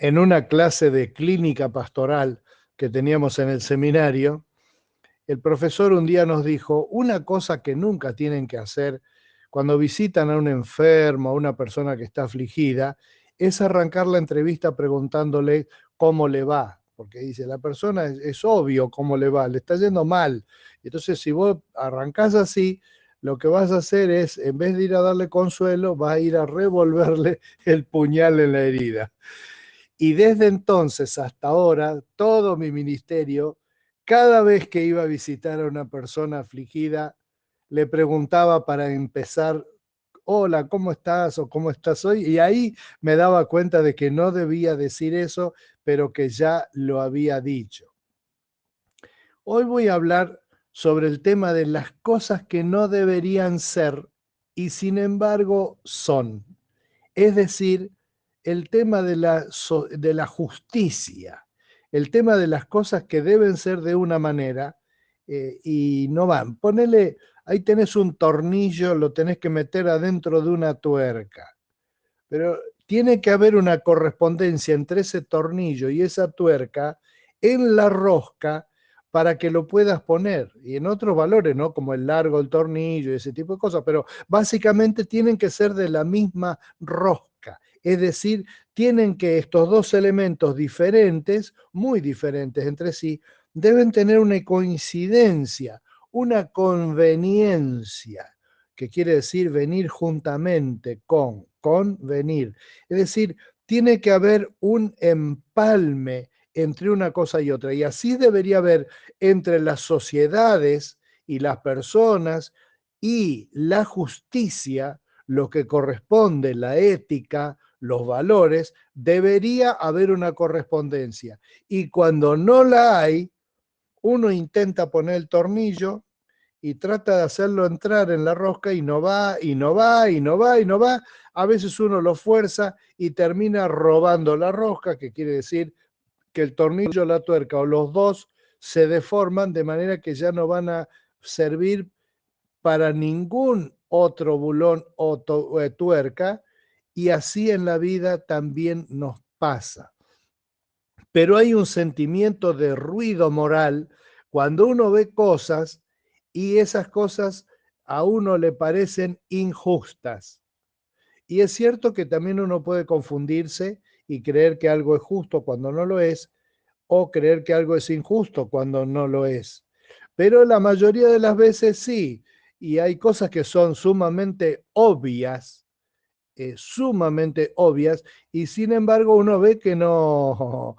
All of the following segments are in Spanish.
en una clase de clínica pastoral que teníamos en el seminario, el profesor un día nos dijo, una cosa que nunca tienen que hacer cuando visitan a un enfermo, a una persona que está afligida, es arrancar la entrevista preguntándole cómo le va. Porque dice, la persona es obvio cómo le va, le está yendo mal. Entonces, si vos arrancás así, lo que vas a hacer es, en vez de ir a darle consuelo, vas a ir a revolverle el puñal en la herida. Y desde entonces hasta ahora, todo mi ministerio, cada vez que iba a visitar a una persona afligida, le preguntaba para empezar, hola, ¿cómo estás? O ¿cómo estás hoy? Y ahí me daba cuenta de que no debía decir eso, pero que ya lo había dicho. Hoy voy a hablar sobre el tema de las cosas que no deberían ser y sin embargo son. Es decir, el tema de la justicia, el tema de las cosas que deben ser de una manera y no van. Ponele, ahí tenés un tornillo, lo tenés que meter adentro de una tuerca, pero tiene que haber una correspondencia entre ese tornillo y esa tuerca en la rosca para que lo puedas poner, y en otros valores, ¿no? Como el largo del tornillo y ese tipo de cosas, pero básicamente tienen que ser de la misma rosca. Es decir, tienen que estos dos elementos diferentes, muy diferentes entre sí, deben tener una coincidencia, una conveniencia, que quiere decir venir juntamente con venir. Es decir, tiene que haber un empalme entre una cosa y otra. Y así debería haber entre las sociedades y las personas y la justicia, lo que corresponde, la ética, los valores, debería haber una correspondencia. Y cuando no la hay, uno intenta poner el tornillo y trata de hacerlo entrar en la rosca y no va, y no va, y no va, y no va. A veces uno lo fuerza y termina robando la rosca, que quiere decir que el tornillo, la tuerca o los dos se deforman de manera que ya no van a servir para ningún otro bulón o tuerca, y así en la vida también nos pasa. Pero hay un sentimiento de ruido moral cuando uno ve cosas y esas cosas a uno le parecen injustas. Y es cierto que también uno puede confundirse y creer que algo es justo cuando no lo es, o creer que algo es injusto cuando no lo es. Pero la mayoría de las veces sí, y hay cosas que son sumamente obvias, y sin embargo uno ve que no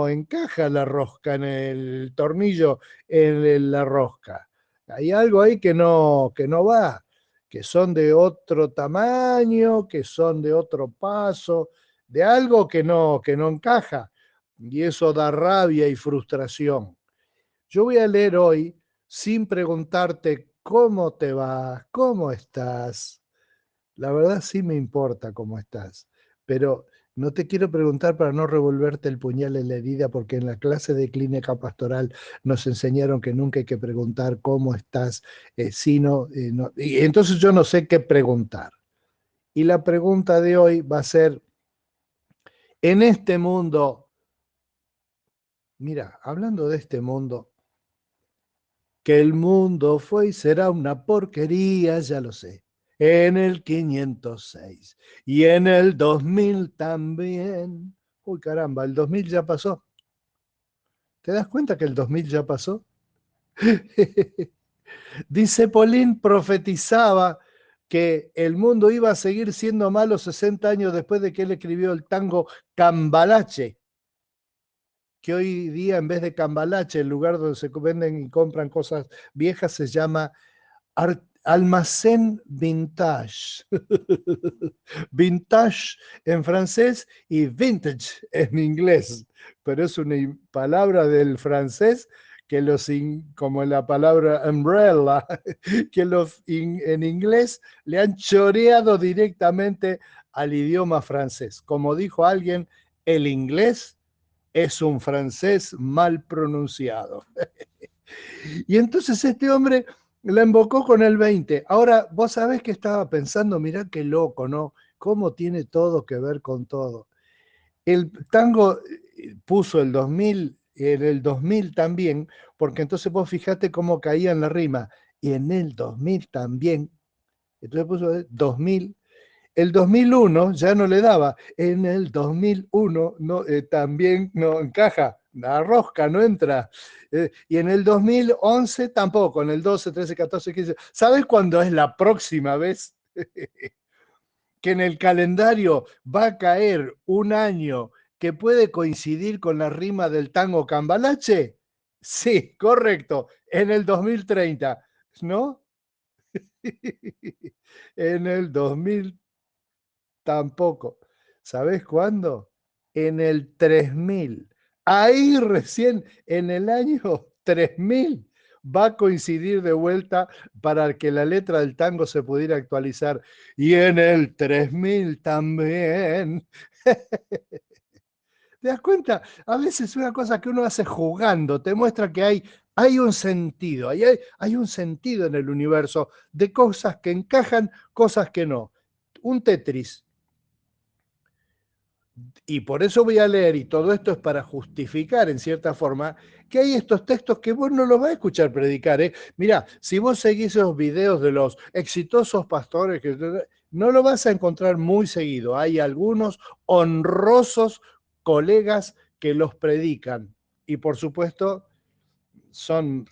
encaja la rosca en el tornillo, en la rosca. Hay algo ahí que no va, que son de otro tamaño, que son de otro paso, de algo que no encaja, y eso da rabia y frustración. Yo voy a leer hoy sin preguntarte cómo te va, cómo estás. La verdad sí me importa cómo estás, pero no te quiero preguntar para no revolverte el puñal en la herida, porque en la clase de clínica pastoral nos enseñaron que nunca hay que preguntar cómo estás, y entonces yo no sé qué preguntar. Y la pregunta de hoy va a ser, en este mundo, mira, hablando de este mundo, que el mundo fue y será una porquería, ya lo sé. En el 506 y en el 2000 también. Uy, caramba, el 2000 ya pasó. ¿Te das cuenta que el 2000 ya pasó? Dice Paulín profetizaba que el mundo iba a seguir siendo malo 60 años después de que él escribió el tango Cambalache, que hoy día en vez de Cambalache, el lugar donde se venden y compran cosas viejas, se llama almacén vintage. Vintage en francés y vintage en inglés, pero es una palabra del francés que como la palabra umbrella, que en inglés le han choreado directamente al idioma francés. Como dijo alguien, el inglés es un francés mal pronunciado. Y entonces este hombre la invocó con el 20. Ahora, vos sabés que estaba pensando, mirá qué loco, ¿no? Cómo tiene todo que ver con todo. El tango puso el 2000, en el 2000 también, porque entonces vos fijate cómo caía en la rima, y en el 2000 también, entonces puso 2000. El 2001 ya no le daba, en el 2001 no, también no encaja, la rosca no entra. Y en el 2011 tampoco, en el 12, 13, 14, 15. ¿Sabes cuándo es la próxima vez que en el calendario va a caer un año que puede coincidir con la rima del tango Cambalache? Sí, correcto, en el 2030, ¿no? En el 2000 tampoco. ¿Sabes cuándo? En el 3000. Ahí recién, en el año 3000, va a coincidir de vuelta para que la letra del tango se pudiera actualizar. Y en el 3000 también. ¿Te das cuenta? A veces una cosa que uno hace jugando te muestra que hay un sentido, hay un sentido en el universo de cosas que encajan, cosas que no. Un Tetris. Y por eso voy a leer, y todo esto es para justificar en cierta forma, que hay estos textos que vos no los vas a escuchar predicar. Mirá, si vos seguís esos videos de los exitosos pastores, no lo vas a encontrar muy seguido. Hay algunos honrosos colegas que los predican. Y por supuesto, son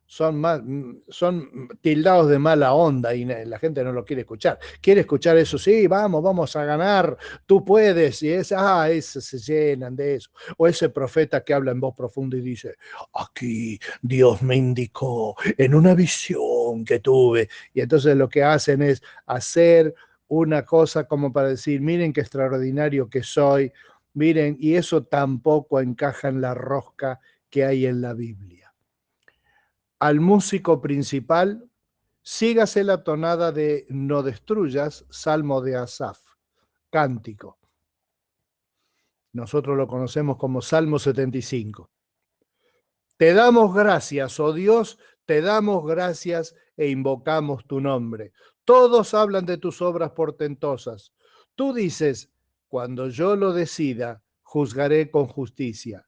son tildados de mala onda y la gente no lo quiere escuchar. Quiere escuchar eso, sí, vamos a ganar, tú puedes, y ese se llenan de eso. O ese profeta que habla en voz profunda y dice, aquí Dios me indicó en una visión que tuve. Y entonces lo que hacen es hacer una cosa como para decir, miren qué extraordinario que soy, miren, y eso tampoco encaja en la rosca que hay en la Biblia. Al músico principal, sígase la tonada de No destruyas, Salmo de Asaf, cántico. Nosotros lo conocemos como Salmo 75. Te damos gracias, oh Dios, te damos gracias e invocamos tu nombre. Todos hablan de tus obras portentosas. Tú dices, cuando yo lo decida, juzgaré con justicia.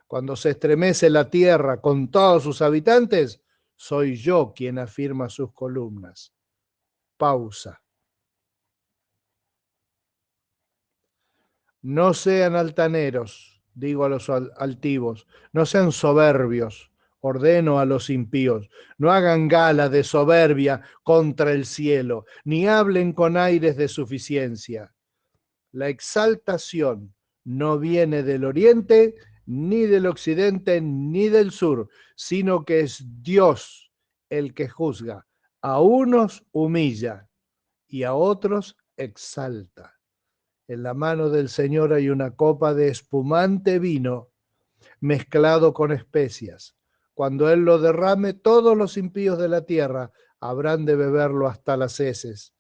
Cuando se estremece la tierra con todos sus habitantes, soy yo quien afirma sus columnas. Pausa. No sean altaneros, digo a los altivos, no sean soberbios, ordeno a los impíos, no hagan gala de soberbia contra el cielo, ni hablen con aires de suficiencia. La exaltación no viene del oriente, ni del occidente, ni del sur, sino que es Dios el que juzga. A unos humilla y a otros exalta. En la mano del Señor hay una copa de espumante vino mezclado con especias. Cuando Él lo derrame, todos los impíos de la tierra habrán de beberlo hasta las heces.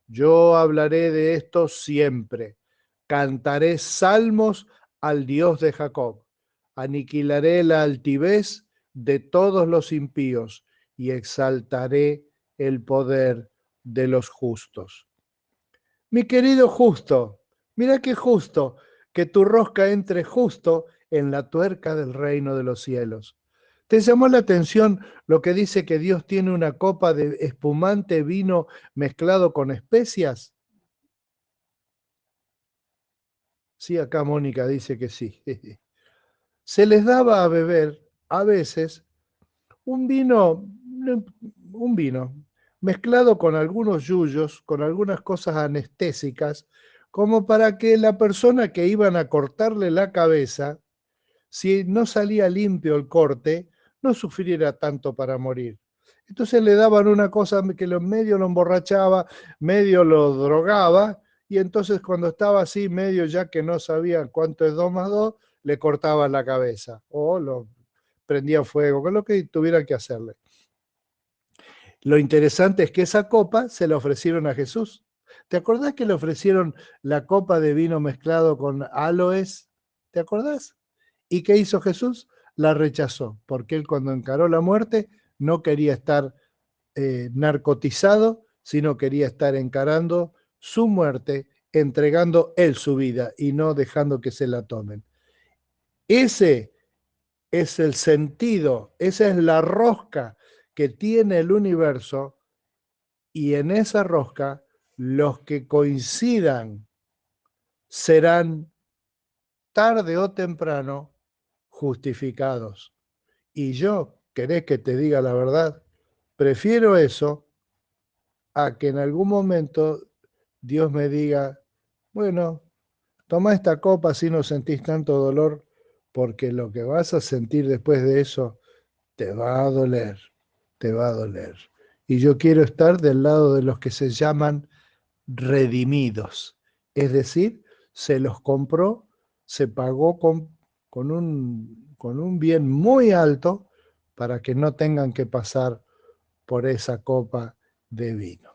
Yo hablaré de esto siempre. Cantaré salmos al Dios de Jacob. Aniquilaré la altivez de todos los impíos y exaltaré el poder de los justos. Mi querido justo, mira qué justo, que tu rosca entre justo en la tuerca del reino de los cielos. ¿Te llamó la atención lo que dice que Dios tiene una copa de espumante vino mezclado con especias? Sí, acá Mónica dice que sí. Se les daba a beber a veces un vino, un vino mezclado con algunos yuyos, con algunas cosas anestésicas, como para que la persona que iban a cortarle la cabeza, si no salía limpio el corte, no sufriera tanto para morir. Entonces le daban una cosa que medio lo emborrachaba, medio lo drogaba, y entonces cuando estaba así, medio ya que no sabía cuánto es 2 más 2, le cortaban la cabeza o lo prendían fuego, con lo que tuvieran que hacerle. Lo interesante es que esa copa se la ofrecieron a Jesús. ¿Te acordás que le ofrecieron la copa de vino mezclado con aloes? ¿Te acordás? ¿Y qué hizo Jesús? La rechazó, porque él cuando encaró la muerte no quería estar narcotizado, sino quería estar encarando su muerte entregando Él su vida y no dejando que se la tomen. Ese es el sentido, esa es la rosca que tiene el universo, y en esa rosca los que coincidan serán tarde o temprano justificados. Y yo, ¿querés que te diga la verdad? Prefiero eso a que en algún momento Dios me diga, bueno, toma esta copa si no sentís tanto dolor, porque lo que vas a sentir después de eso te va a doler, te va a doler. Y yo quiero estar del lado de los que se llaman redimidos, es decir, se los compró, se pagó con un bien muy alto para que no tengan que pasar por esa copa de vino.